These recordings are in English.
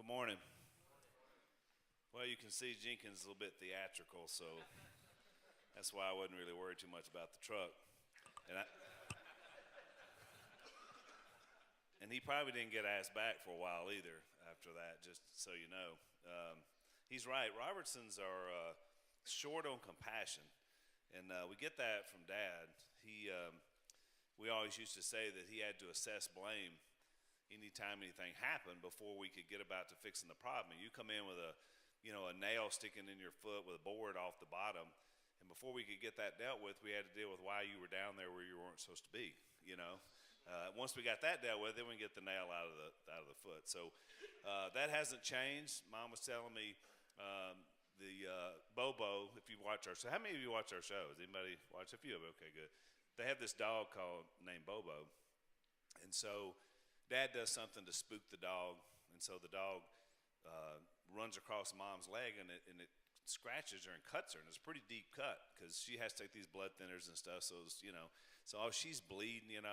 morning. Well, you can see Jenkins is a little bit theatrical, so that's why I wasn't really worried too much about the truck. And, I, and he probably didn't get asked back for a while either after that, just so you know. He's right. Robertsons are short on compassion, and we get that from Dad. We always used to say that he had to assess blame anytime anything happened before we could get about to fixing the problem. And you come in with a nail sticking in your foot with a board off the bottom, and before we could get that dealt with, we had to deal with why you were down there where you weren't supposed to be. Once we got that dealt with, then we get the nail out of the foot. So that hasn't changed. Mom was telling me the Bobo. If you watch our show, how many of you watch our shows? Anybody watch? A few of you. Okay, good. They have this dog named Bobo, and so Dad does something to spook the dog, and so the dog runs across Mom's leg, and it scratches her and cuts her, and it's a pretty deep cut because she has to take these blood thinners and stuff. So she's bleeding, and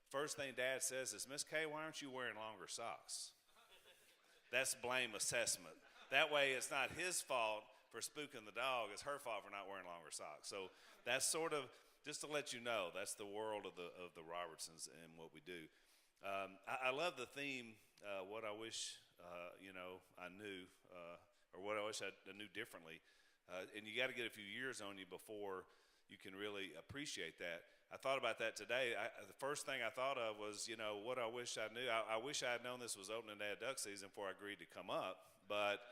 first thing Dad says is, "Miss Kay, why aren't you wearing longer socks?" That's blame assessment. That way, it's not his fault for spooking the dog; it's her fault for not wearing longer socks. So that's sort of just to let you know that's the world of the Robertsons and what we do. I love the theme. What I wish I knew, or what I wish I knew differently. And you got to get a few years on you before you can really appreciate that. I thought about that today. The first thing I thought of was, what I wish I knew. I wish I had known this was opening day of duck season before I agreed to come up. But,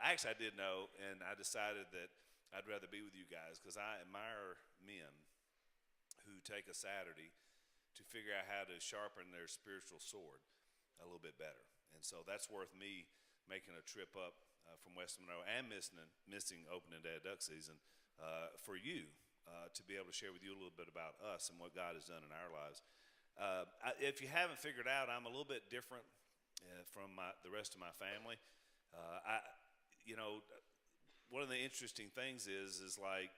actually I did know, and I decided that I'd rather be with you guys because I admire men who take a Saturday to figure out how to sharpen their spiritual sword a little bit better. And so that's worth me making a trip up from West Monroe and missing opening day of duck season for you to be able to share with you a little bit about us and what God has done in our lives. If you haven't figured out, I'm a little bit different from the rest of my family. One of the interesting things is like,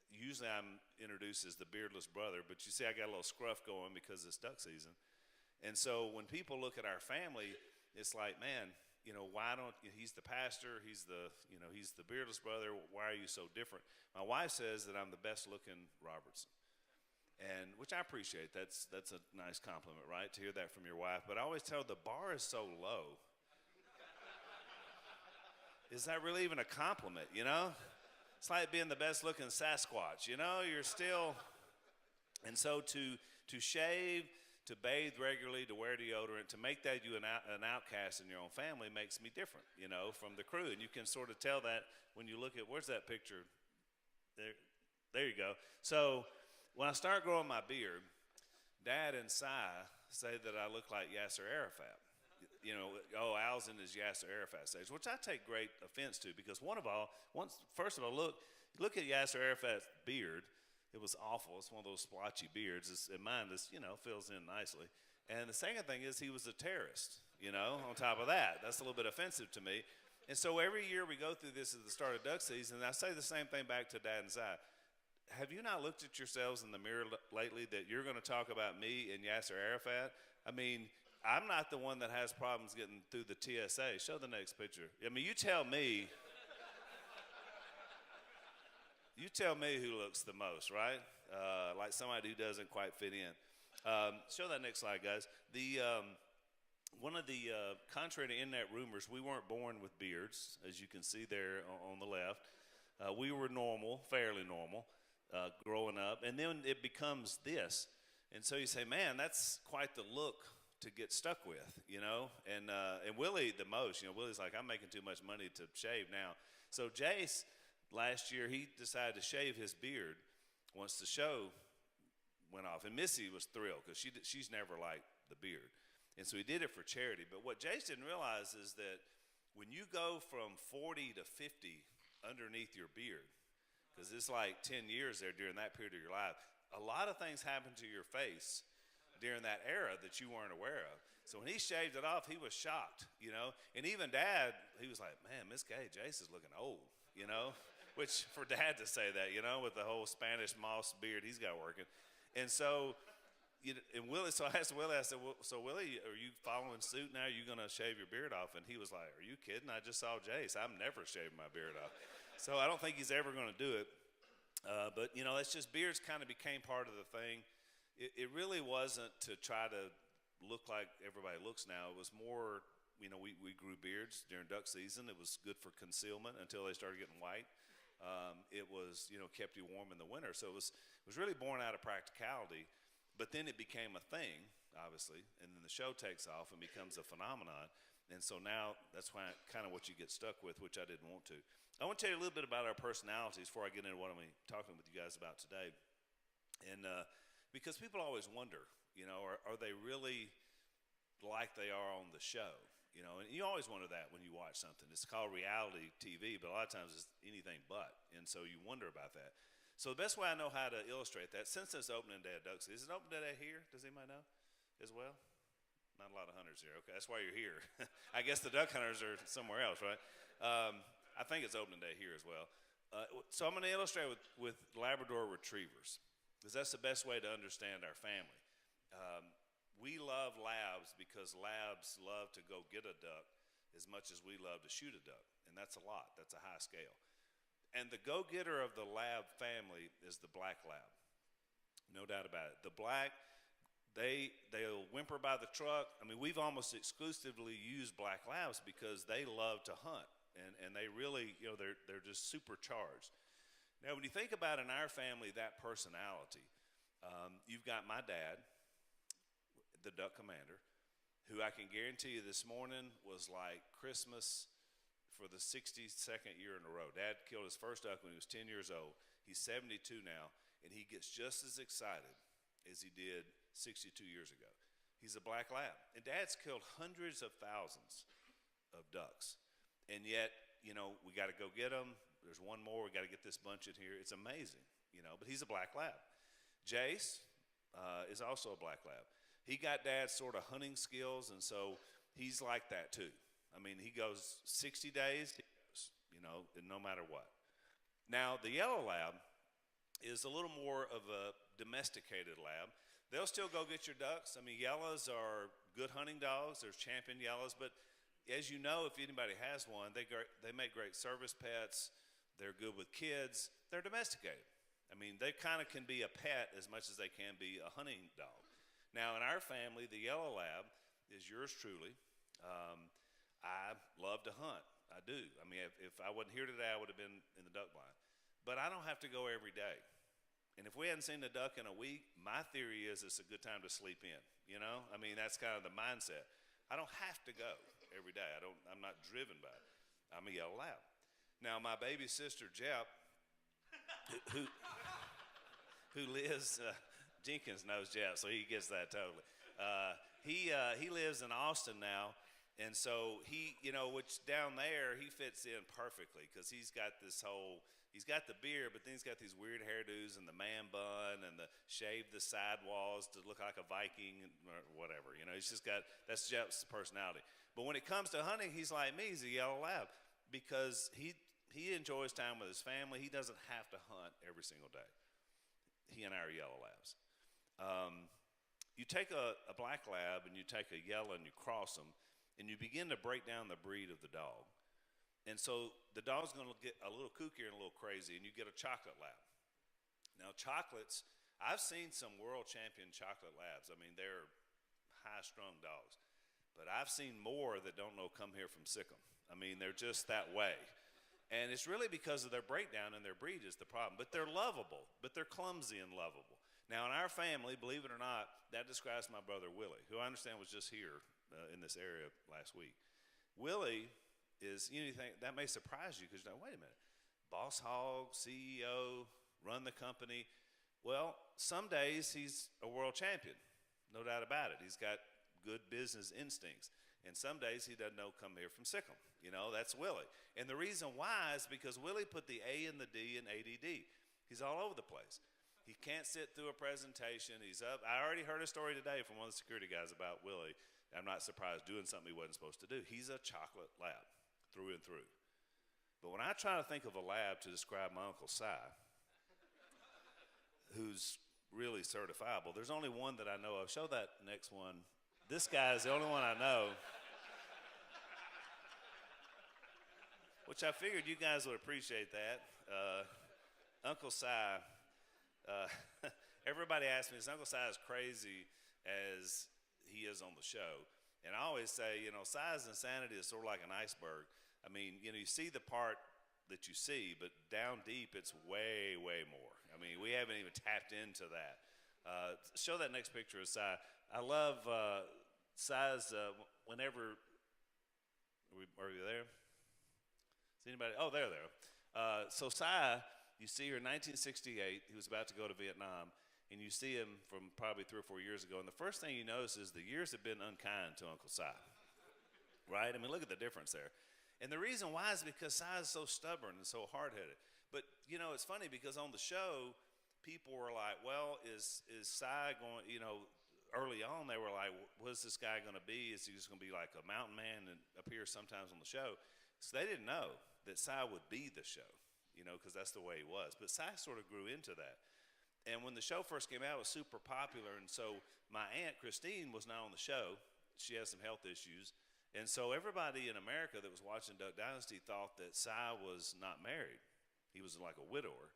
usually I'm introduced as the beardless brother, but you see I got a little scruff going because it's duck season. And so when people look at our family, it's like, man, why don't he's the pastor, he's the beardless brother, why are you so different? My wife says that I'm the best looking Robertson. And which I appreciate. That's a nice compliment, right? To hear that from your wife. But I always tell her the bar is so low. Is that really even a compliment, It's like being the best looking Sasquatch, you're still. And so to shave, to bathe regularly, to wear deodorant, to make that you an outcast in your own family makes me different, from the crew. And you can sort of tell that when you look at, where's that picture? There you go. So when I start growing my beard, Dad and Si say that I look like Yasser Arafat. Al's in his Yasser Arafat stage, which I take great offense to because first of all, look at Yasser Arafat's beard. It was awful. It's one of those splotchy beards. And mine just, fills in nicely. And the second thing is he was a terrorist, on top of that. That's a little bit offensive to me. And so every year we go through this at the start of duck season, and I say the same thing back to Dad and Si. Have you not looked at yourselves in the mirror lately that you're going to talk about me and Yasser Arafat? I mean, I'm not the one that has problems getting through the TSA. Show the next picture. I mean, you tell me who looks the most, right? Like somebody who doesn't quite fit in. Show that next slide, guys. One of the contrary to internet rumors, we weren't born with beards, as you can see there on the left. We were normal, fairly normal, growing up, and then it becomes this. And so you say, man, that's quite the look to get stuck with, and Willie the most. Willie's like, I'm making too much money to shave now. So Jace, last year, he decided to shave his beard once the show went off. And Missy was thrilled because she's never liked the beard. And so he did it for charity. But what Jace didn't realize is that when you go from 40 to 50 underneath your beard, because it's like 10 years there during that period of your life, a lot of things happen to your face during that era that you weren't aware of. So when he shaved it off, he was shocked, And even Dad, he was like, man, Miss Kay, Jace is looking old, Which for Dad to say that, with the whole Spanish moss beard he's got working. And so And Willie, so I asked Willie, I said, well, so Willie, are you following suit now? Are you going to shave your beard off? And he was like, are you kidding? I just saw Jace. I'm never shaving my beard off. So I don't think he's ever going to do it. But, it's just beards kind of became part of the thing. It really wasn't to try to look like everybody looks now. It was more, we grew beards during duck season. It was good for concealment until they started getting white. It was, kept you warm in the winter. So it was really born out of practicality. But then it became a thing, obviously, and then the show takes off and becomes a phenomenon. And so now that's why kind of what you get stuck with, which I didn't want to. I want to tell you a little bit about our personalities before I get into what I'm talking with you guys about today. And because people always wonder, are they really like they are on the show? And you always wonder that when you watch something. It's called reality TV, but a lot of times it's anything but. And so you wonder about that. So the best way I know how to illustrate that, since it's opening day of duck season, is it opening day here? Does anybody know as well? Not a lot of hunters here. Okay, that's why you're here. I guess the duck hunters are somewhere else, right? I think it's opening day here as well. So I'm going to illustrate with Labrador retrievers, because that's the best way to understand our family. We love labs because labs love to go get a duck as much as we love to shoot a duck, and that's a lot. That's a high scale. And the go-getter of the lab family is the black lab. No doubt about it. The black, they'll whimper by the truck. I mean, we've almost exclusively used black labs because they love to hunt. And they really, they're just supercharged. Now, when you think about in our family that personality, you've got my dad, the duck commander, who I can guarantee you this morning was like Christmas for the 62nd year in a row. Dad killed his first duck when he was 10 years old. He's 72 now, and he gets just as excited as he did 62 years ago. He's a black lab. And Dad's killed hundreds of thousands of ducks. And yet, we got to go get them. There's one more. We got to get this bunch in here. It's amazing, but he's a black lab. Jace is also a black lab. He got Dad's sort of hunting skills, and so he's like that too. I mean, he goes 60 days, he goes, and no matter what. Now, the yellow lab is a little more of a domesticated lab. They'll still go get your ducks. I mean, yellows are good hunting dogs. There's champion yellows. But as you know, if anybody has one, they make great service pets. They're good with kids. They're domesticated. I mean, they kind of can be a pet as much as they can be a hunting dog. Now, in our family, the yellow lab is yours truly. I love to hunt. I do. I mean, if I wasn't here today, I would have been in the duck blind. But I don't have to go every day. And if we hadn't seen the duck in a week, my theory is it's a good time to sleep in. I mean, that's kind of the mindset. I don't have to go every day. I'm not driven by it. I'm a yellow lab. Now, my baby sister, Jep, who lives, Jenkins knows Jep, so he gets that totally. He lives in Austin now. And so he, which down there, he fits in perfectly because he's got the beard, but then he's got these weird hairdos and the man bun and the shave the side walls to look like a Viking or whatever. He's just that's Jeff's personality. But when it comes to hunting, he's like me. He's a yellow lab because he enjoys time with his family. He doesn't have to hunt every single day. He and I are yellow labs. You take a black lab and you take a yellow and you cross them, and you begin to break down the breed of the dog. And so the dog's going to get a little kookier and a little crazy, and you get a chocolate lab. Now, chocolates, I've seen some world champion chocolate labs. I mean, they're high-strung dogs. But I've seen more that don't know come here from Sikkim. I mean, they're just that way. And it's really because of their breakdown and their breed is the problem. But they're lovable, but they're clumsy and lovable. Now, in our family, believe it or not, that describes my brother Willie, who I understand was just here in this area last week. Willie is, you think that may surprise you because you're like, wait a minute, boss hog, CEO, run the company. Well, some days he's a world champion, no doubt about it. He's got good business instincts. And some days he doesn't know come here from Sikkim. That's Willie. And the reason why is because Willie put the A and the D in ADD. He's all over the place. He can't sit through a presentation. He's up. I already heard a story today from one of the security guys about Willie. I'm not surprised doing something he wasn't supposed to do. He's a chocolate lab through and through. But when I try to think of a lab to describe my Uncle Si, who's really really certifiable. There's only one that I know of. Show that next one. This guy is the only one I know. Which I figured you guys would appreciate that. Uncle Si, uh, everybody asks me, is Uncle Si as crazy as he is on the show? And I always say, size insanity is sort of like an iceberg. I mean, you see the part that you see, but down deep, it's way, way more. I mean, we haven't even tapped into that. Show that next picture of Si. I love Si's whenever, are you there? Is anybody? Oh, there. So Si, you see her in 1968. He was about to go to Vietnam, and you see him from probably 3 or 4 years ago. And the first thing you notice is the years have been unkind to Uncle Si. Right? I mean, look at the difference there. And the reason why is because Si is so stubborn and so hard-headed. But it's funny because on the show, people were like, "Well, is Si going?" Early on they were like, "What is this guy going to be? Is he just going to be like a mountain man and appear sometimes on the show?" So they didn't know that Si would be the show, because that's the way he was. But Si sort of grew into that. And when the show first came out, it was super popular. And so my aunt, Christine, was now on the show. She has some health issues. And so everybody in America that was watching Duck Dynasty thought that Si was not married. He was like a widower.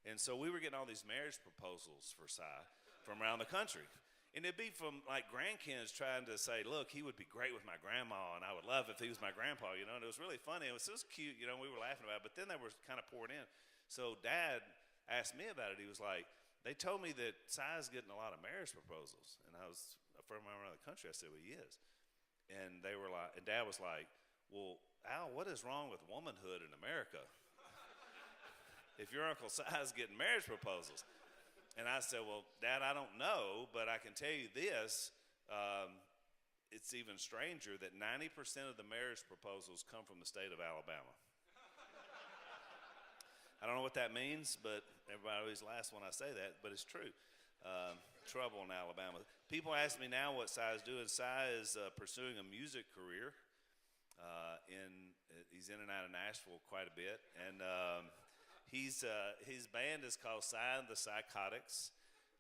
And so we were getting all these marriage proposals for Si from around the country. And it'd be from like grandkids trying to say, "Look, he would be great with my grandma, and I would love if he was my grandpa," And it was really funny. It was just cute, we were laughing about it. But then they were kind of pouring in. So Dad asked me about it. He was like, "They told me that Si's getting a lot of marriage proposals." And I was from around the country. I said, "Well, he is." And they were like, and Dad was like, "Well, Al, what is wrong with womanhood in America? If your Uncle Si's getting marriage proposals?" And I said, "Well, Dad, I don't know, but I can tell you this. It's even stranger that 90% of the marriage proposals come from the state of Alabama." I don't know what that means, but everybody always laughs when I say that, but it's true. Trouble in Alabama. People ask me now what Si is doing. Si is pursuing a music career. He's in and out of Nashville quite a bit. And his band is called Si and the Psychotics,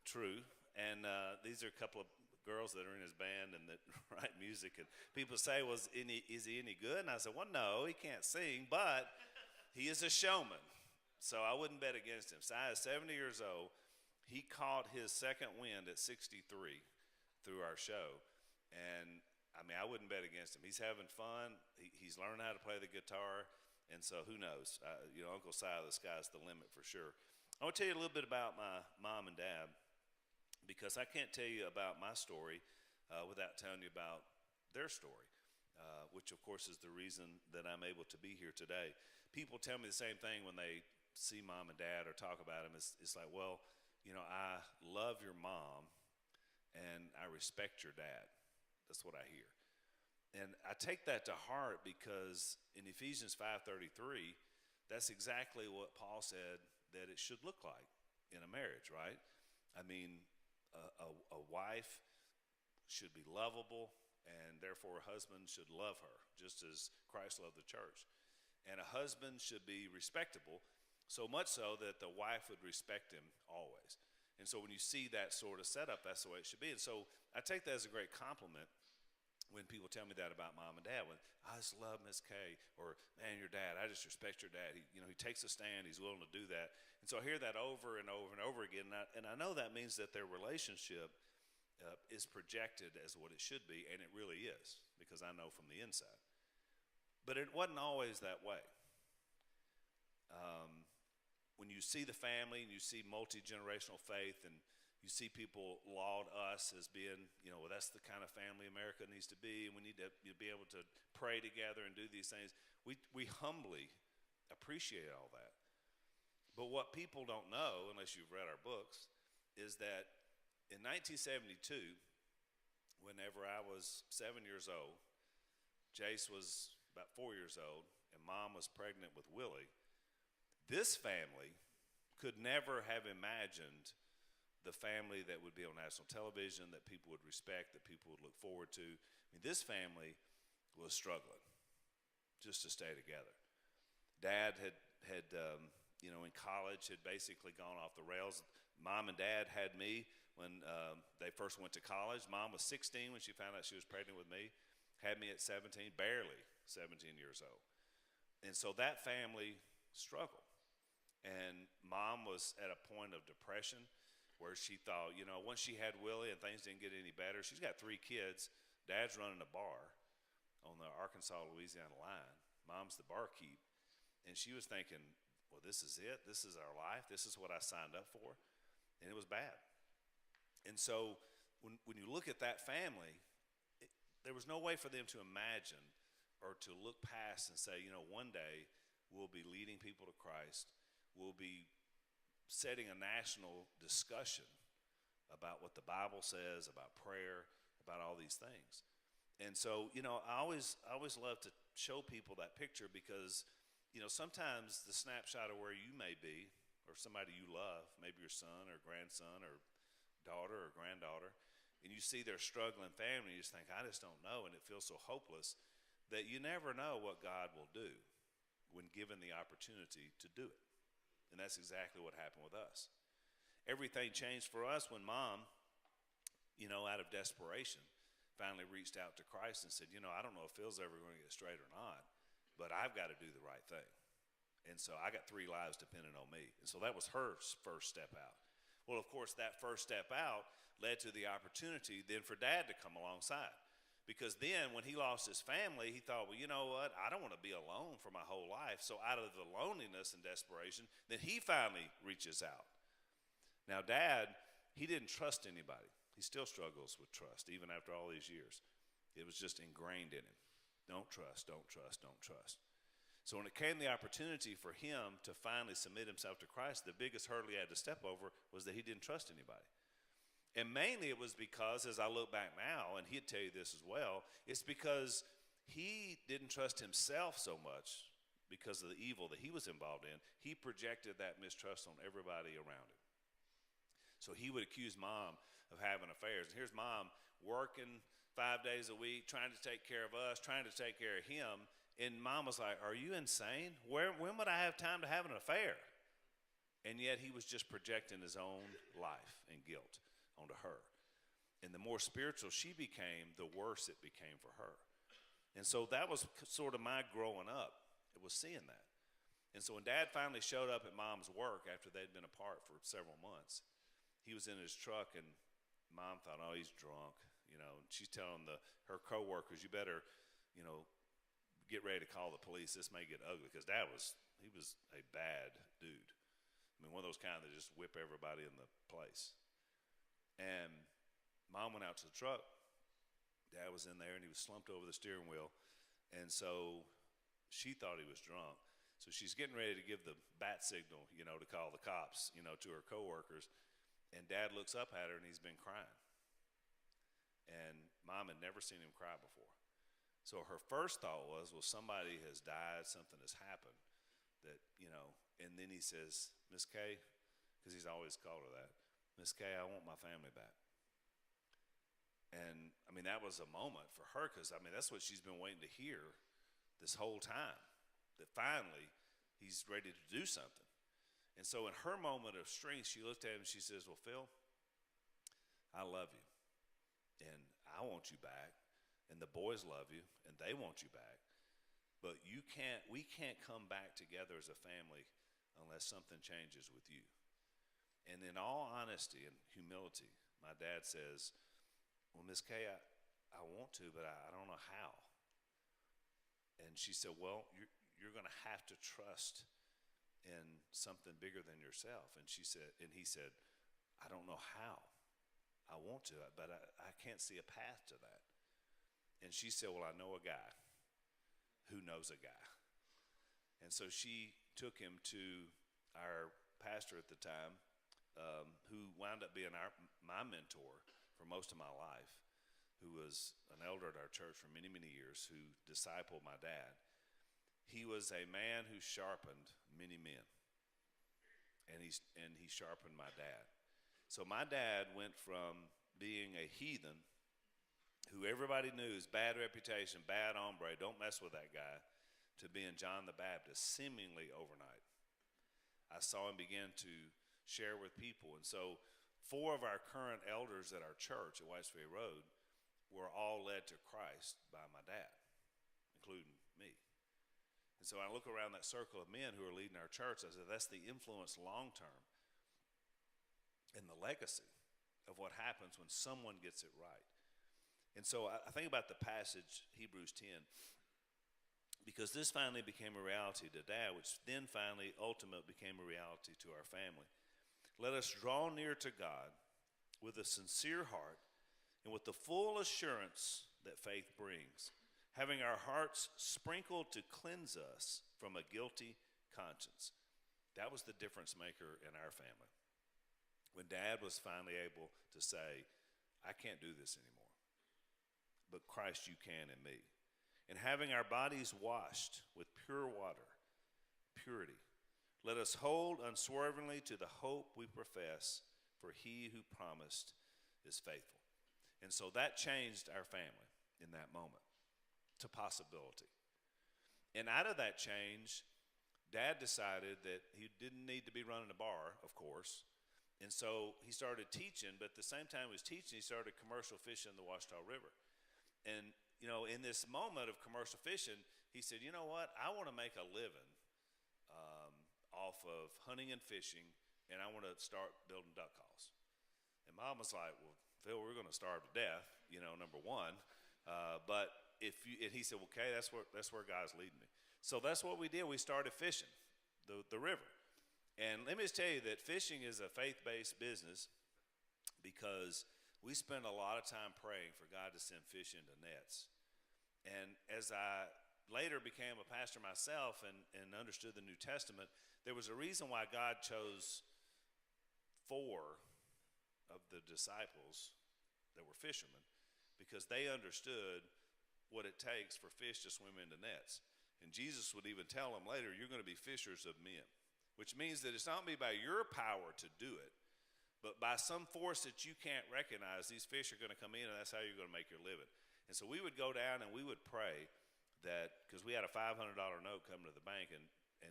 true. And these are a couple of girls that are in his band and that write music. And people say, "Well, is he any good?" And I said, "Well, no, he can't sing, but he is a showman." So I wouldn't bet against him. Si is 70 years old. He caught his second wind at 63 through our show. And, I mean, I wouldn't bet against him. He's having fun. He's learning how to play the guitar. And so who knows? Uncle Si, the sky's the limit for sure. I want to tell you a little bit about my mom and dad because I can't tell you about my story without telling you about their story, which, of course, is the reason that I'm able to be here today. People tell me the same thing when they see mom and dad or talk about them. It's like, "Well, I love your mom and I respect your dad." That's what I hear. And I take that to heart because in Ephesians 5:33, that's exactly what Paul said that it should look like in a marriage, right? I mean, a wife should be lovable, and therefore a husband should love her, just as Christ loved the church. And a husband should be respectable, so much so that the wife would respect him always. And so when you see that sort of setup, that's the way it should be. And so I take that as a great compliment when people tell me that about mom and dad. When "I just love Miss Kay," or "Man, your dad, I just respect your dad. He takes a stand. He's willing to do that." And so I hear that over and over and over again. And I know that means that their relationship is projected as what it should be, and it really is, because I know from the inside. But it wasn't always that way. When you see the family and you see multi-generational faith and you see people laud us as being, well, that's the kind of family America needs to be, and we need to be able to pray together and do these things, we humbly appreciate all that. But what people don't know, unless you've read our books, is that in 1972, whenever I was 7 years old, Jace was about 4 years old, and Mom was pregnant with Willie, this family could never have imagined the family that would be on national television, that people would respect, that people would look forward to. I mean, this family was struggling just to stay together. Dad had in college had basically gone off the rails. Mom and Dad had me when they first went to college. Mom was 16 when she found out she was pregnant with me, had me at 17, barely 17 years old. And so that family struggled. And mom was at a point of depression where she thought, once she had Willie and things didn't get any better, she's got 3 kids. Dad's running a bar on the Arkansas-Louisiana line. Mom's the barkeep. And she was thinking, well, this is it. This is our life. This is what I signed up for. And it was bad. And so when you look at that family, there was no way for them to imagine or to look past and say, one day we'll be leading people to Christ. We'll be setting a national discussion about what the Bible says, about prayer, about all these things. And so, I always love to show people that picture because, sometimes the snapshot of where you may be or somebody you love, maybe your son or grandson or daughter or granddaughter, and you see their struggling family, you just think, I just don't know, and it feels so hopeless that you never know what God will do when given the opportunity to do it. And that's exactly what happened with us. Everything changed for us when mom, out of desperation, finally reached out to Christ and said, I don't know if Phil's ever going to get straight or not, but I've got to do the right thing. And so I got 3 lives depending on me. And so that was her first step out. Well, of course, that first step out led to the opportunity then for Dad to come alongside. Because then when he lost his family, he thought, well, you know what? I don't want to be alone for my whole life. So out of the loneliness and desperation, then he finally reaches out. Now, Dad, he didn't trust anybody. He still struggles with trust, even after all these years. It was just ingrained in him. Don't trust, don't trust, don't trust. So when it came the opportunity for him to finally submit himself to Christ, the biggest hurdle he had to step over was that he didn't trust anybody. And mainly it was because, as I look back now, and he'd tell you this as well, it's because he didn't trust himself so much because of the evil that he was involved in. He projected that mistrust on everybody around him. So he would accuse mom of having affairs. And here's mom working 5 days a week, trying to take care of us, trying to take care of him. And mom was like, are you insane? When would I have time to have an affair? And yet he was just projecting his own life and guilt onto her. And the more spiritual she became, the worse it became for her. And so that was sort of my growing up. It was seeing that. And so when Dad finally showed up at mom's work after they'd been apart for several months, he was in his truck and mom thought, oh, he's drunk. She's telling her coworkers, you better, get ready to call the police. This may get ugly because Dad was a bad dude. I mean, one of those kind that just whip everybody in the place. And mom went out to the truck. Dad was in there and he was slumped over the steering wheel. And so she thought he was drunk. So she's getting ready to give the bat signal, to call the cops, to her coworkers. And Dad looks up at her and he's been crying. And mom had never seen him cry before. So her first thought was, well, somebody has died, something has happened that, and then he says, Miss Kay, because he's always called her that, Miss Kay, I want my family back. And, that was a moment for her because, that's what she's been waiting to hear this whole time, that finally he's ready to do something. And so in her moment of strength, she looked at him and she says, well, Phil, I love you, and I want you back, and the boys love you, and they want you back, but we can't come back together as a family unless something changes with you. And in all honesty and humility, my dad says, well, Miss Kay, I want to, but I don't know how. And she said, well, you're going to have to trust in something bigger than yourself. And he said, I don't know how. I want to, but I can't see a path to that. And she said, well, I know a guy who knows a guy. And so she took him to our pastor at the time, who wound up being my mentor for most of my life, who was an elder at our church for many, many years, who discipled my dad. He was a man who sharpened many men, and he sharpened my dad. So my dad went from being a heathen, who everybody knew is bad reputation, bad hombre, don't mess with that guy, to being John the Baptist, seemingly overnight. I saw him begin to share with people. And so 4 of our current elders at our church at Whites Ferry Road were all led to Christ by my dad, including me. And so I look around that circle of men who are leading our church, I said, that's the influence long term and the legacy of what happens when someone gets it right. And so I think about the passage, Hebrews 10, because this finally became a reality to Dad, which then finally, ultimately became a reality to our family. Let us draw near to God with a sincere heart and with the full assurance that faith brings, having our hearts sprinkled to cleanse us from a guilty conscience. That was the difference maker in our family. When Dad was finally able to say, I can't do this anymore, but Christ you can in me. And having our bodies washed with pure water, purity, let us hold unswervingly to the hope we profess, for he who promised is faithful. And so that changed our family in that moment to possibility. And out of that change, Dad decided that he didn't need to be running a bar, of course. And so he started teaching, but at the same time he was teaching, he started commercial fishing in the Washita River. And, you know, in this moment of commercial fishing, he said, you know what, I want to make a living off of hunting and fishing, and I want to start building duck calls. And Mom was like, well, Phil, we're going to starve to death, you know, number one. But if you, and he said, okay, that's where God's leading me. So that's what we did. We started fishing the river. And let me just tell you that fishing is a faith-based business because we spend a lot of time praying for God to send fish into nets. And as I later became a pastor myself and understood the New Testament, there was a reason why God chose 4 of the disciples that were fishermen, because they understood what it takes for fish to swim into nets. And Jesus would even tell them later, you're going to be fishers of men, which means that it's not going to be by your power to do it, but by some force that you can't recognize, these fish are going to come in, and that's how you're going to make your living. And so we would go down and we would pray that, because we had a $500 note coming to the bank, and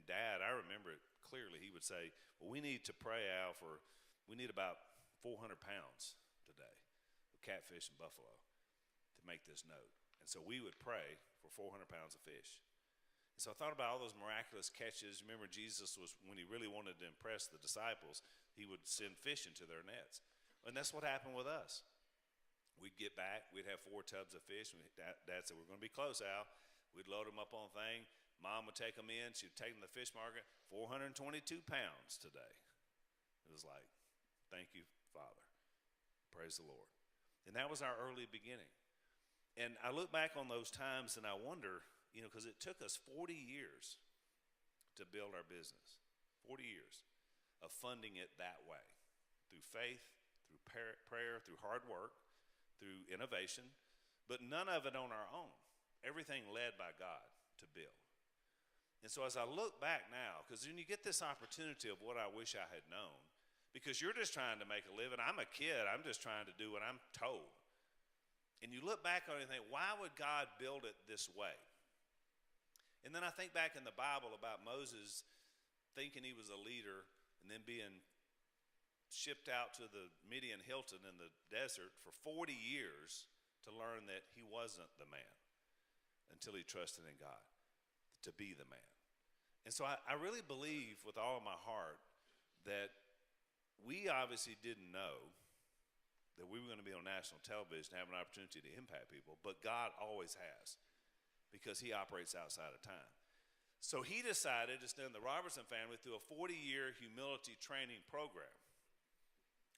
Dad, I remember it clearly, he would say, well, we need to pray out for, we need about 400 pounds today of catfish and buffalo to make this note. And so we would pray for 400 pounds of fish. And so I thought about all those miraculous catches. Remember, Jesus was, when he really wanted to impress the disciples, he would send fish into their nets. And that's what happened with us. We'd get back, we'd have 4 tubs of fish. Dad said, we're going to be close, Al. We'd load them up on a thing. Mom would take them in. She'd take them to the fish market. 422 pounds today. It was like, thank you, Father. Praise the Lord. And that was our early beginning. And I look back on those times and I wonder, you know, because it took us 40 years to build our business. 40 years of funding it that way. Through faith, through prayer, through hard work, through innovation, but none of it on our own. Everything led by God to build. And so as I look back now, because when you get this opportunity of what I wish I had known, because you're just trying to make a living. I'm a kid. I'm just trying to do what I'm told. And you look back on it and think, why would God build it this way? And then I think back in the Bible about Moses thinking he was a leader and then being shipped out to the Midian Hilton in the desert for 40 years to learn that he wasn't the man until he trusted in God to be the man. And so I really believe with all of my heart that we obviously didn't know that we were going to be on national television and have an opportunity to impact people, but God always has, because he operates outside of time. So he decided to send the Robertson family through a 40-year humility training program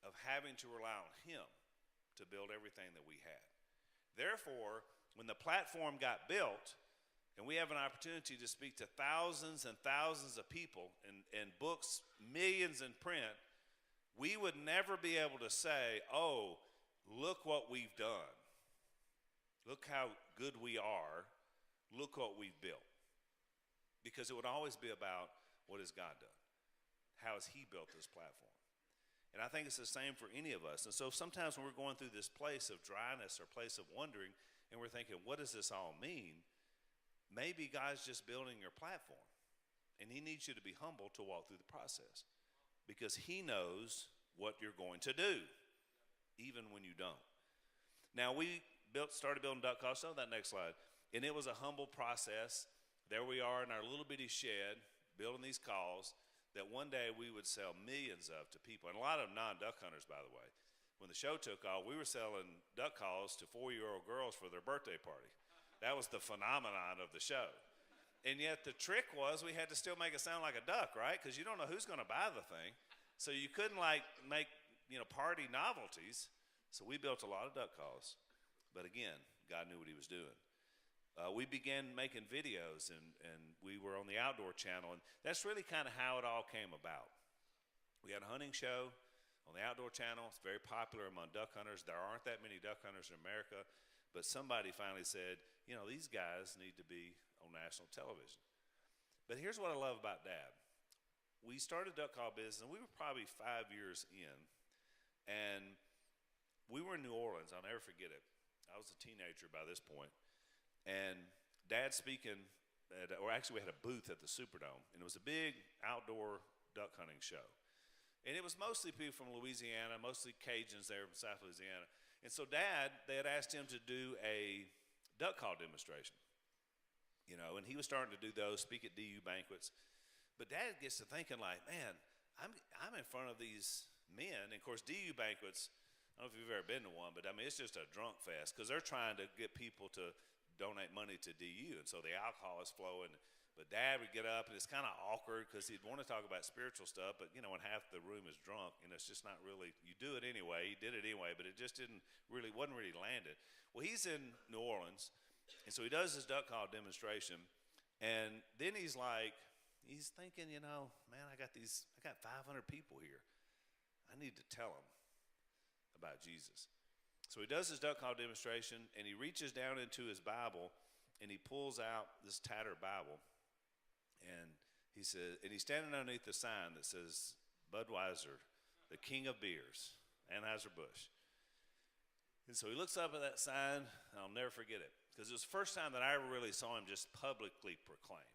of having to rely on him to build everything that we had. Therefore, when the platform got built, and we have an opportunity to speak to thousands and thousands of people and books, millions in print, we would never be able to say, oh, look what we've done. Look how good we are. Look what we've built. Because it would always be about, what has God done? How has he built this platform? And I think it's the same for any of us. And so sometimes when we're going through this place of dryness or place of wondering, and we're thinking, what does this all mean? Maybe God's just building your platform, and he needs you to be humble to walk through the process, because he knows what you're going to do, even when you don't. Now, we started building duck calls. Show that next slide. And it was a humble process. There we are in our little bitty shed building these calls that one day we would sell millions of to people, and a lot of non-duck hunters, by the way. When the show took off, we were selling duck calls to 4-year-old girls for their birthday party. That was the phenomenon of the show. And yet the trick was we had to still make it sound like a duck, right? Because you don't know who's going to buy the thing. So you couldn't make party novelties. So we built a lot of duck calls. But again, God knew what he was doing. We began making videos, and we were on the Outdoor Channel. And that's really kind of how it all came about. We had a hunting show on the Outdoor Channel. It's very popular among duck hunters. There aren't that many duck hunters in America. But somebody finally said, these guys need to be on national television. But here's what I love about Dad. We started duck call business, and we were probably 5 years in. And we were in New Orleans. I'll never forget it. I was a teenager by this point. And Dad speaking, we had a booth at the Superdome. And it was a big outdoor duck hunting show. And it was mostly people from Louisiana, mostly Cajuns there from South Louisiana. And so they had asked him to do a duck call demonstration. And he was starting to do those, speak at DU banquets. But Dad gets to thinking like, man, I'm in front of these men. And of course, DU banquets, I don't know if you've ever been to one, but it's just a drunk fest because they're trying to get people to donate money to DU. And so the alcohol is flowing. But Dad would get up, and it's kind of awkward because he'd want to talk about spiritual stuff, but, when half the room is drunk, it's just not really, you do it anyway, he did it anyway, but it just wasn't really landed. Well, he's in New Orleans, and so he does his duck call demonstration, and then he's thinking, man, I got 500 people here. I need to tell them about Jesus. So he does his duck call demonstration, and he reaches down into his Bible, and he pulls out this tattered Bible. And he says, and he's standing underneath the sign that says, Budweiser, the king of beers, Anheuser-Busch. And so he looks up at that sign, and I'll never forget it, because it was the first time that I ever really saw him just publicly proclaim.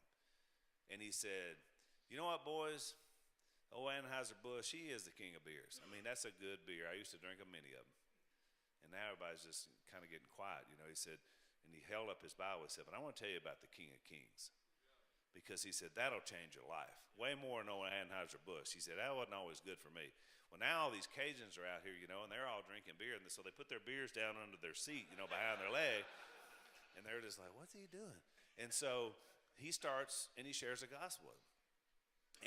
And he said, you know what, boys? Oh, Anheuser-Busch, he is the king of beers. That's a good beer. I used to drink many of them. And now everybody's just kind of getting quiet. He said, and he held up his Bible and said, but I want to tell you about the King of Kings. Because he said, that'll change your life. Way more than Anheuser-Busch. He said, that wasn't always good for me. Well, now all these Cajuns are out here, and they're all drinking beer. And so they put their beers down under their seat, behind their leg. And they're just like, what's he doing? And so he starts, and he shares the gospel with them.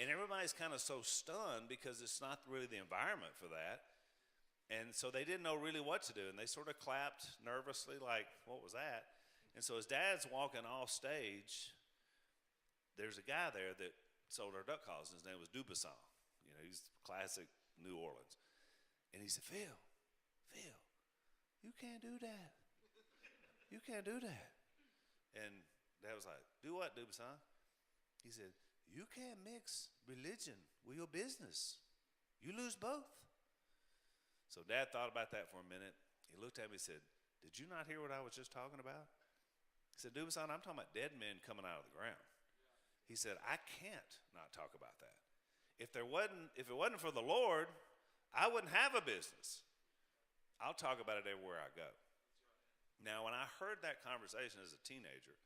And everybody's kind of so stunned because it's not really the environment for that. And so they didn't know really what to do. And they sort of clapped nervously like, what was that? And so as Dad's walking off stage, there's a guy there that sold our duck calls, and his name was Dubuisson. He's classic New Orleans. And he said, Phil, you can't do that. You can't do that. And Dad was like, do what, Dubuisson? He said, you can't mix religion with your business. You lose both. So Dad thought about that for a minute. He looked at me and said, did you not hear what I was just talking about? He said, Dubuisson, I'm talking about dead men coming out of the ground. He said, I can't not talk about that. If it wasn't for the Lord, I wouldn't have a business. I'll talk about it everywhere I go. Now, when I heard that conversation as a teenager,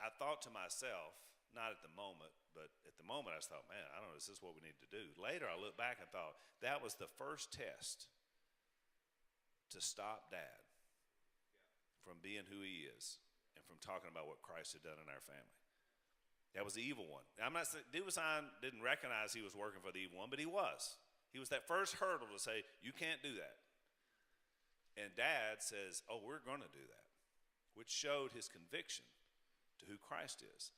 I thought to myself, not at the moment, but at the moment I just thought, man, I don't know, is this what we need to do? Later, I looked back and thought, that was the first test to stop Dad from being who he is and from talking about what Christ had done in our family. That was the evil one. I'm not saying Dubuisson didn't recognize he was working for the evil one, but he was. He was that first hurdle to say, you can't do that. And Dad says, oh, we're going to do that, which showed his conviction to who Christ is.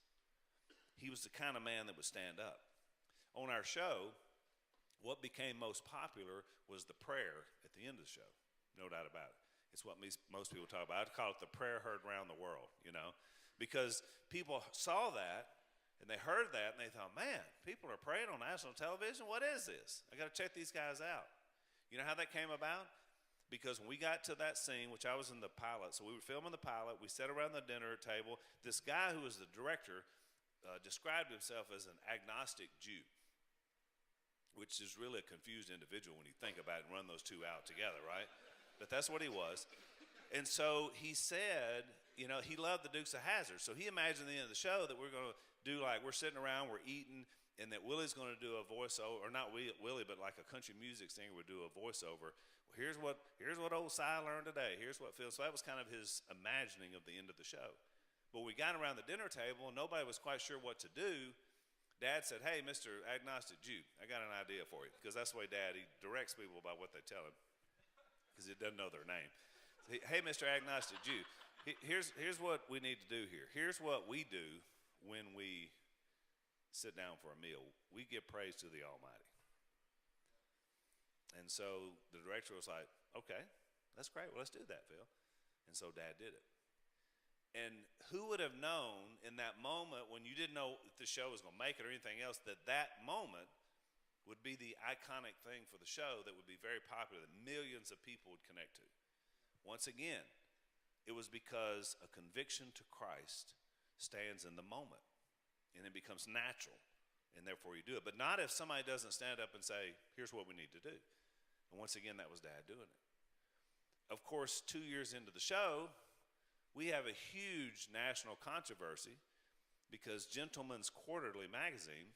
He was the kind of man that would stand up. On our show, what became most popular was the prayer at the end of the show. No doubt about it. It's what most people talk about. I'd call it the prayer heard around the world, because people saw that and they heard that and they thought, man, people are praying on national television? What is this? I got to check these guys out. You know how that came about? Because when we got to that scene, which I was in the pilot, so we were filming the pilot, we sat around the dinner table. This guy who was the director described himself as an agnostic Jew, which is really a confused individual when you think about it and run those two out together, right? But that's what he was. And so he said, you know, he loved the Dukes of Hazzard. So he imagined the end of the show that we're going to do, like, we're sitting around, we're eating, and that Willie's going to do a voiceover, or not Willie, but like a country music singer would do a voiceover. Well, here's what old Si learned today. Here's what Phil. So that was kind of his imagining of the end of the show. But we got around the dinner table, and nobody was quite sure what to do. Dad said, "Hey, Mr. Agnostic Jew, I got an idea for you." Because that's the way Dad, he directs people by what they tell him, because he doesn't know their name. "Hey, Mr. Agnostic Jew, here's what we need to do here. Here's what we do when we sit down for a meal. We give praise to the Almighty." And so the director was like, "Okay, that's great. Well, let's do that, Phil." And so Dad did it. And who would have known in that moment, when you didn't know if the show was going to make it or anything else, that that moment would be the iconic thing for the show that would be very popular, that millions of people would connect to? Once again, it was because a conviction to Christ stands in the moment, and it becomes natural, and therefore you do it. But not if somebody doesn't stand up and say, "Here's what we need to do." And once again, that was Dad doing it. Of course, 2 years into the show, we have a huge national controversy because Gentleman's Quarterly magazine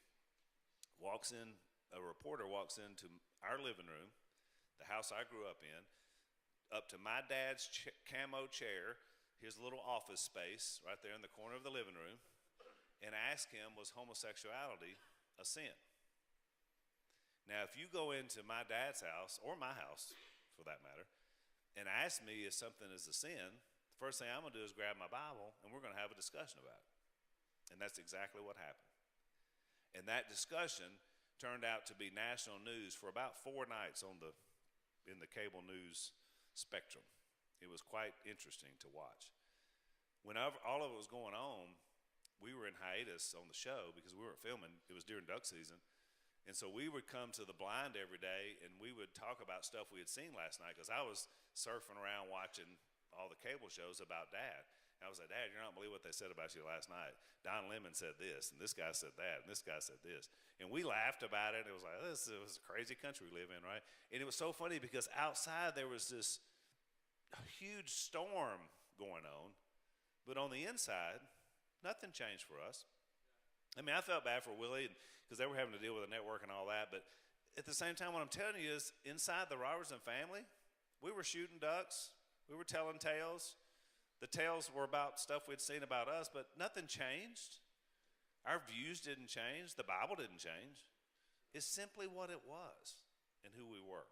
a reporter walks into our living room, the house I grew up in, up to my dad's camo chair, his little office space right there in the corner of the living room, and ask him, was homosexuality a sin? Now, if you go into my dad's house, or my house for that matter, and ask me if something is a sin, the first thing I'm going to do is grab my Bible, and we're going to have a discussion about it. And that's exactly what happened. And that discussion turned out to be national news for about 4 nights in the cable news spectrum. It was quite interesting to watch. Whenever all of it was going on, we were in hiatus on the show because we weren't filming. It was during duck season. And so we would come to the blind every day, and we would talk about stuff we had seen last night, because I was surfing around watching all the cable shows about Dad. And I was like, "Dad, you're not going to believe what they said about you last night. Don Lemon said this, and this guy said that, and this guy said this." And we laughed about it. It was like, this was a crazy country we live in, right? And it was so funny because outside there was this huge storm going on, but on the inside, nothing changed for us. I mean, I felt bad for Willie because they were having to deal with the network and all that, but at the same time, what I'm telling you is, inside the Robertson family, we were shooting ducks, we were telling tales. The tales were about stuff we'd seen about us, but nothing changed. Our views didn't change. The Bible didn't change. It's simply what it was and who we were.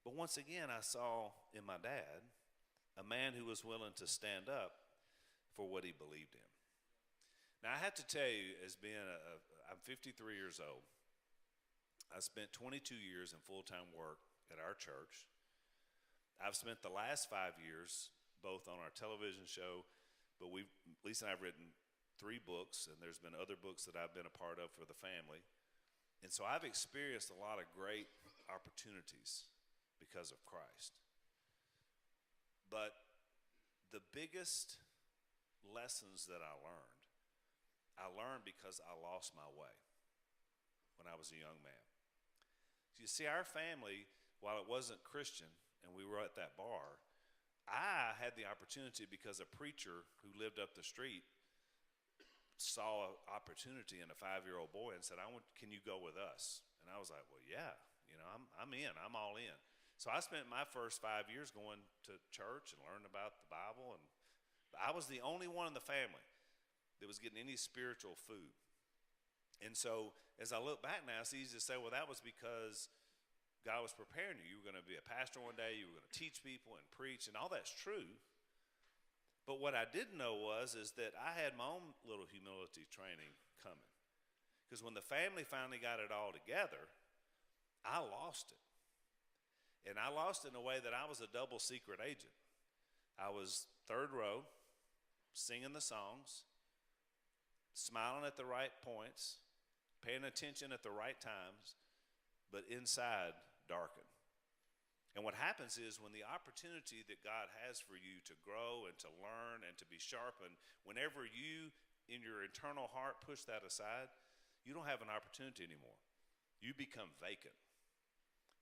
But once again, I saw in my dad a man who was willing to stand up for what he believed in. Now, I have to tell you, I'm 53 years old. I spent 22 years in full-time work at our church. I've spent the last 5 years both on our television show, but Lisa and I have written 3 books, and there's been other books that I've been a part of for the family. And so I've experienced a lot of great opportunities because of Christ. But the biggest lessons that I learned because I lost my way when I was a young man. So you see, our family, while it wasn't Christian and we were at that bar, I had the opportunity because a preacher who lived up the street saw an opportunity in a 5-year-old boy and said, "Can you go with us?" And I was like, "Well, yeah, I'm in, I'm all in." So I spent my first 5 years going to church and learning about the Bible, and I was the only one in the family that was getting any spiritual food. And so as I look back now, it's easy to say, well, that was because God was preparing you. You were going to be a pastor one day, you were going to teach people and preach, and all that's true. But what I didn't know is that I had my own little humility training coming. Because when the family finally got it all together, I lost it. And I lost it in a way that I was a double secret agent. I was third row, singing the songs, smiling at the right points, paying attention at the right times, but inside darkened. And what happens is, when the opportunity that God has for you to grow and to learn and to be sharpened, whenever you in your internal heart push that aside, you don't have an opportunity anymore. You become vacant.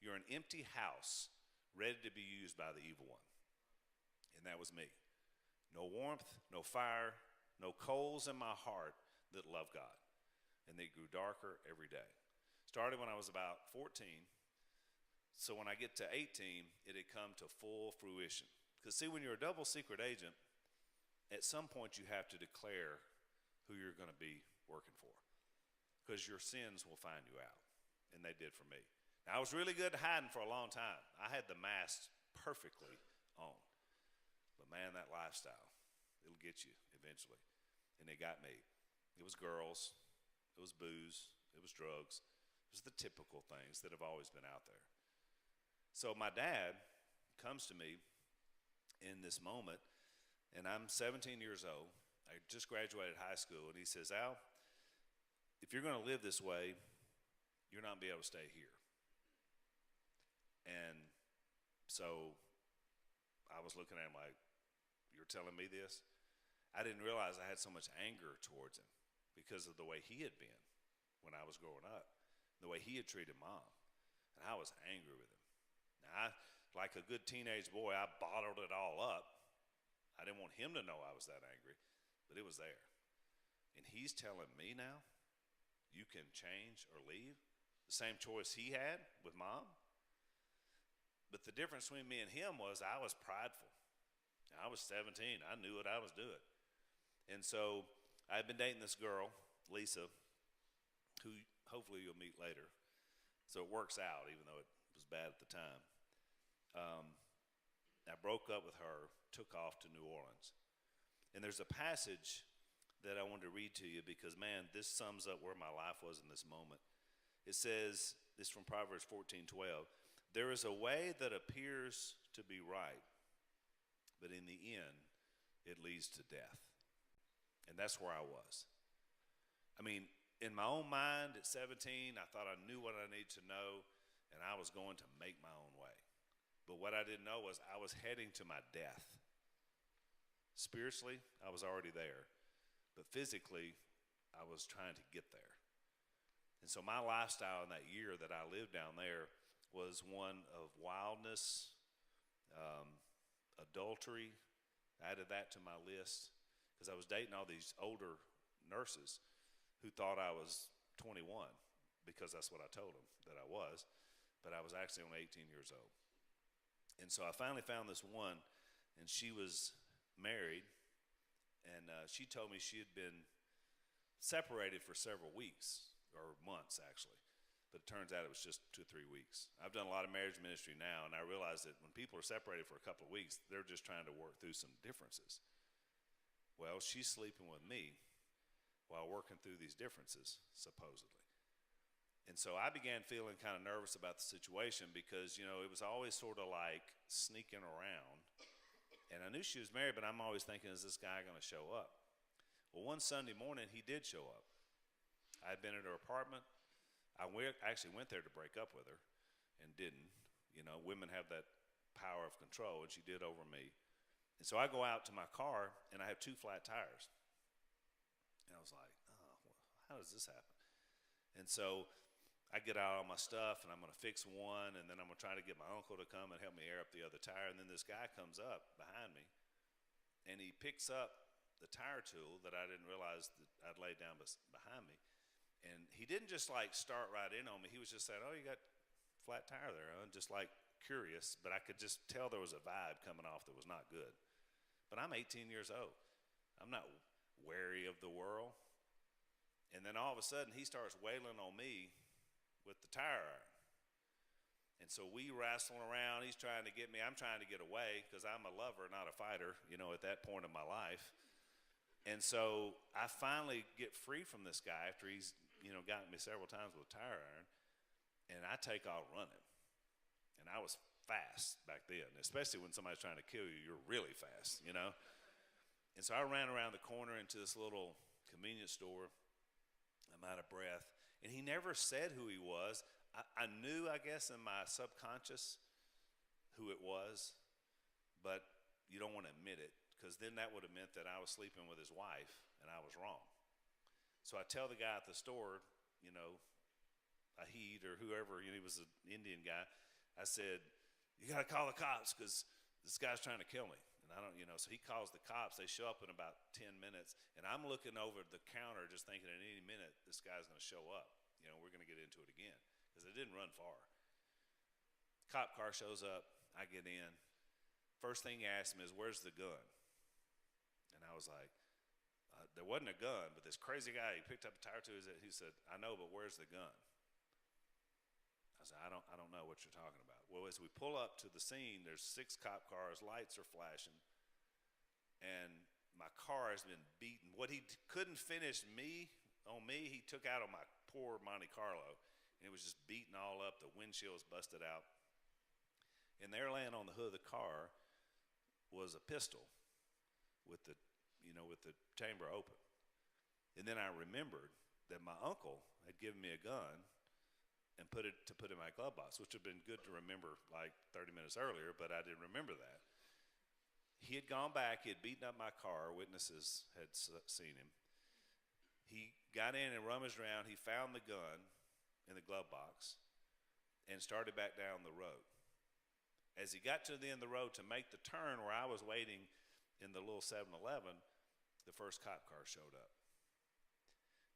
You're an empty house ready to be used by the evil one. And that was me. No warmth, no fire, no coals in my heart that love God. And they grew darker every day. Started when I was about 14. So when I get to 18, it had come to full fruition. Because see, when you're a double secret agent, at some point you have to declare who you're going to be working for. Because your sins will find you out. And they did for me. Now, I was really good at hiding for a long time. I had the mask perfectly on. But man, that lifestyle, it'll get you eventually. And it got me. It was girls, it was booze, it was drugs. It was the typical things that have always been out there. So my dad comes to me in this moment, and I'm 17 years old. I just graduated high school, and he says, Al, if you're going to live this way, you're not going to be able to stay here. And so I was looking at him like, you're telling me this? I didn't realize I had so much anger towards him because of the way he had been when I was growing up, the way he had treated mom. And I was angry with him. Now, like a good teenage boy, I bottled it all up. I didn't want him to know I was that angry, but it was there. And he's telling me now, you can change or leave. The same choice he had with mom. But the difference between me and him was I was prideful. I was 17. I knew what I was doing. And so I had been dating this girl, Lisa, who hopefully you'll meet later. So it works out, even though it was bad at the time. I broke up with her, took off to New Orleans. And there's a passage that I wanted to read to you because, man, this sums up where my life was in this moment. It says, this is from Proverbs 14:12. There is a way that appears to be right, but in the end, it leads to death. And that's where I was. I mean, in my own mind at 17, I thought I knew what I needed to know, and I was going to make my own way. But what I didn't know was I was heading to my death. Spiritually, I was already there. But physically, I was trying to get there. And so my lifestyle in that year that I lived down there was one of wildness, adultery. I added that to my list because I was dating all these older nurses who thought I was 21 because that's what I told them that I was, but I was actually only 18 years old. And so I finally found this one, and she was married, and she told me she had been separated for several weeks, or months actually. But it turns out it was just 2 or 3 weeks. I've done a lot of marriage ministry now, and I realize that when people are separated for a couple of weeks, they're just trying to work through some differences. Well, she's sleeping with me while working through these differences, supposedly. And so I began feeling kind of nervous about the situation because, you know, it was always sort of like sneaking around. And I knew she was married, but I'm always thinking, is this guy going to show up? Well, one Sunday morning, he did show up. I had been at her apartment. I actually went there to break up with her and didn't. You know, women have that power of control, and she did over me. And so I go out to my car, and I have 2 flat tires. And I was like, oh, well, how does this happen? And so I get out all my stuff, and I'm going to fix one, and then I'm going to try to get my uncle to come and help me air up the other tire. And then this guy comes up behind me, and he picks up the tire tool that I didn't realize that I'd laid down behind me. And he didn't just like start right in on me. He was just saying, oh, you got flat tire there, huh? Just like curious, but I could just tell there was a vibe coming off that was not good. But I'm 18 years old. I'm not wary of the world. And then all of a sudden, he starts wailing on me with the tire iron. And so we wrestling around. He's trying to get me. I'm trying to get away because I'm a lover, not a fighter, you know, at that point in my life. And so I finally get free from this guy after he's, you know, gotten me several times with a tire iron. And I take off running. And I was fast back then, especially when somebody's trying to kill you, you're really fast, you know. And so I ran around the corner into this little convenience store. I'm out of breath. And he never said who he was. I knew, I guess, in my subconscious who it was, but you don't want to admit it because then that would have meant that I was sleeping with his wife and I was wrong. So I tell the guy at the store, you know, Ahid or whoever, he was an Indian guy. I said, "You got to call the cops because this guy's trying to kill me." And I don't, so he calls the cops. They show up in about 10 minutes, and I'm looking over the counter just thinking at any minute this guy's going to show up. We're going to get into it again because it didn't run far. Cop car shows up. I get in. First thing he asked me is, "Where's the gun?" And I was like, there wasn't a gun, but this crazy guy, he picked up a tire to his head. He said, "I know, but where's the gun?" I said, I don't know what you're talking about. Well, as we pull up to the scene, there's 6 cop cars, lights are flashing, and my car has been beaten. What he couldn't finish on me, he took out on my poor Monte Carlo, and it was just beaten all up. The windshield's busted out. And there laying on the hood of the car was a pistol with the chamber open. And then I remembered that my uncle had given me a gun and put in my glove box, which would have been good to remember like 30 minutes earlier, but I didn't remember that. He had gone back. He had beaten up my car. Witnesses had seen him. He got in and rummaged around. He found the gun in the glove box and started back down the road. As he got to the end of the road to make the turn where I was waiting in the little 7-Eleven, the first cop car showed up.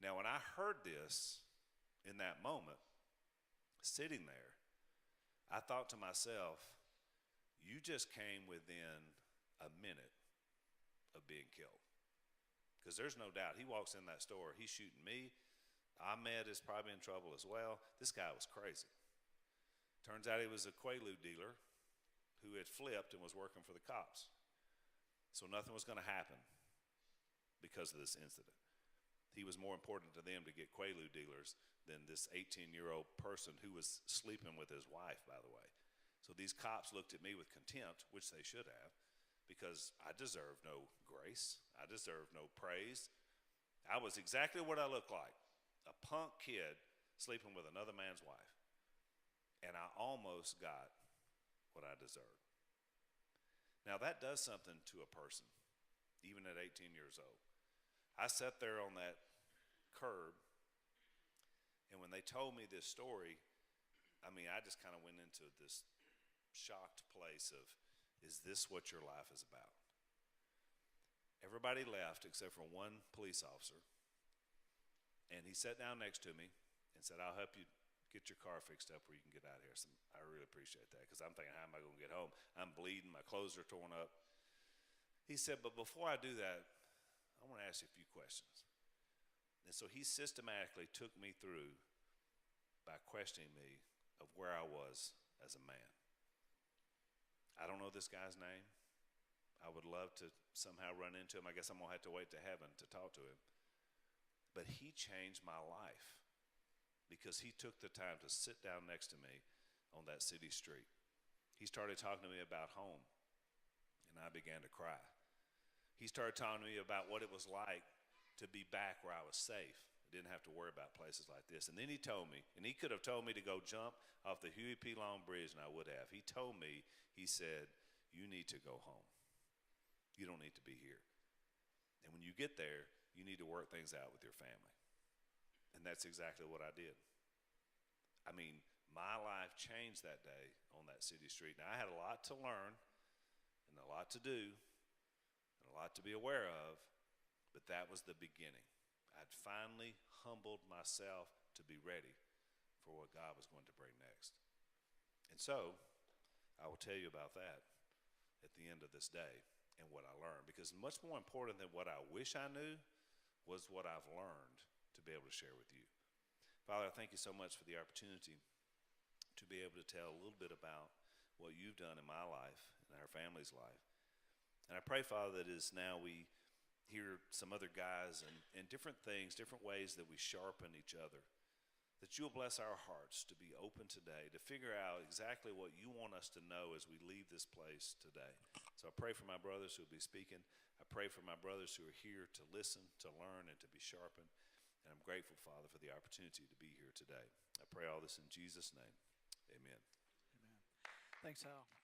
Now, when I heard this in that moment, sitting there, I thought to myself, you just came within a minute of being killed. Because there's no doubt, he walks in that store, he's shooting me. Ahmed is probably in trouble as well. This guy was crazy. Turns out he was a Quaalude dealer who had flipped and was working for the cops. So nothing was going to happen because of this incident. He was more important to them to get Quaalude dealers than this 18-year-old person who was sleeping with his wife, by the way. So these cops looked at me with contempt, which they should have, because I deserved no grace. I deserved no praise. I was exactly what I looked like, a punk kid sleeping with another man's wife. And I almost got what I deserved. Now that does something to a person, even at 18 years old. I sat there on that curb, and when they told me this story, I just kind of went into this shocked place of, is this what your life is about? Everybody left except for one police officer, and he sat down next to me and said, "I'll help you get your car fixed up where you can get out of here." So I really appreciate that, because I'm thinking, how am I going to get home? I'm bleeding, my clothes are torn up. He said, "But before I do that, I want to ask you a few questions." And so he systematically took me through by questioning me of where I was as a man. I don't know this guy's name. I would love to somehow run into him. I guess I'm going to have to wait to heaven to talk to him. But he changed my life because he took the time to sit down next to me on that city street. He started talking to me about home, and I began to cry. He started talking to me about what it was like to be back where I was safe. I didn't have to worry about places like this. And then he told me, and he could have told me to go jump off the Huey P. Long Bridge, and I would have. He told me, he said, "You need to go home. You don't need to be here. And when you get there, you need to work things out with your family." And that's exactly what I did. My life changed that day on that city street. Now, I had a lot to learn and a lot to do and a lot to be aware of, but that was the beginning. I'd finally humbled myself to be ready for what God was going to bring next. And so, I will tell you about that at the end of this day and what I learned, because much more important than what I wish I knew was what I've learned to be able to share with you. Father, I thank you so much for the opportunity to be able to tell a little bit about what you've done in my life and our family's life. And I pray, Father, that as now we hear some other guys and different things, different ways that we sharpen each other, that you'll bless our hearts to be open today, to figure out exactly what you want us to know as we leave this place today. So I pray for my brothers who will be speaking. I pray for my brothers who are here to listen, to learn, and to be sharpened. And I'm grateful, Father, for the opportunity to be here today. I pray all this in Jesus' name. Amen. Amen. Thanks, Hal.